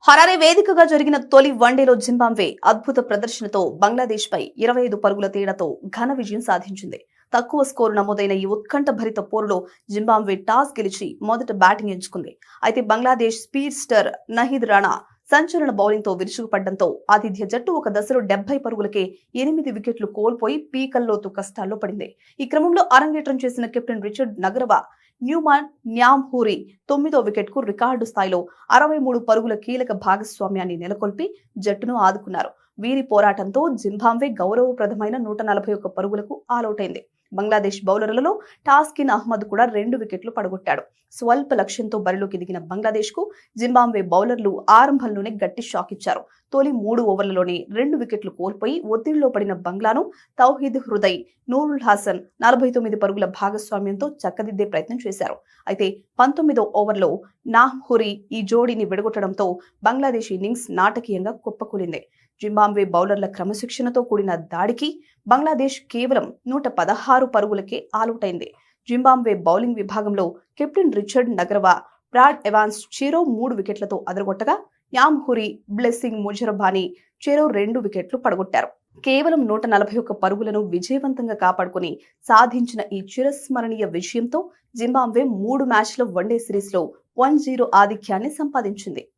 Harare వేదికగా జరిగిన తొలి వన్డేలో జింబాబ్వే అద్భుత ప్రదర్శనతో బంగ్లాదేశ్ పై 25 పరుగుల తేడాతో ఘన విజయం సాధించింది. తక్కువ స్కోరు నమోదైన ఈ ఉత్కంఠభరిత పోరులో జింబాబ్వే టాస్ గెలిచి మొదట బ్యాటింగ్ ఎంచుకుంది. అయితే బంగ్లాదేశ్ స్పీడ్ స్టర్ నహీద్ రాణా సంచలన బౌలింగ్ తో విరుచుకుపడడంతో ఆతిథ్య జట్టు ఒక దశలో 70 పరుగులకే 8 వికెట్లు కోల్పోయి పీకల్లోతు కష్టాల్లో పడింది. ఈ క్రమంలో అరంగేట్రం చేసిన కెప్టెన్ రిచర్డ్ నగరవ న్యూమాన్ న్యాంహూరి 9వ వికెట్ కు రికార్డు స్థాయిలో 63 పరుగుల కీలక భాగస్వామ్యాన్ని నెలకొల్పి జట్టును ఆదుకున్నారు. వీరి పోరాటంతో జింబాబ్వే గౌరవప్రదమైన 141 పరుగులకు ఆలౌటైంది. బంగ్లాదేశ్ బౌలర్లలో టాస్కిన్ అహ్మద్ కూడా 2 వికెట్లు పడగొట్టాడు. స్వల్ప లక్ష్యంతో బరిలోకి దిగిన బంగ్లాదేశ్ కు జింబాబ్వే బౌలర్లు ఆరంభంలోనే గట్టి షాక్ ఇచ్చారు. తొలి 3 ఓవర్లలోనే 2 వికెట్లు కోల్పోయి ఒత్తిడిలో పడిన బంగ్లాను తౌహీద్ హృదయ్, నూరుల్ హాసన్ 49 పరుగుల భాగస్వామ్యంతో చక్కదిద్దే ప్రయత్నం చేశారు. అయితే 19వ ఓవర్లో నాహ్హురి ఈ జోడీని విడగొట్టడంతో బంగ్లాదేశ్ ఇన్నింగ్స్ నాటకీయంగా కుప్పకూలింది. జింబాబ్వే బౌలర్ల క్రమశిక్షణతో కూడిన దాడికి బంగ్లాదేశ్ కేవలం 116 పరుగులకే ఆలౌటైంది. జింబాబ్వే బౌలింగ్ విభాగంలో కెప్టెన్ రిచర్డ్ నగరవ, బ్రాడ్ ఎవాన్స్ చెరో 3 వికెట్లతో అదరగొట్టగా న్యాంహురి, బ్లెస్సింగ్ ముజరబానీ చెరో 2 వికెట్లు పడగొట్టారు. కేవలం 141 పరుగులను విజయవంతంగా కాపాడుకుని సాధించిన ఈ చిరస్మరణీయ విజయంతో జింబాబ్వే 3 మ్యాచ్ల వన్డే సిరీస్ లో 1-0 ఆధిక్యాన్ని సంపాదించింది.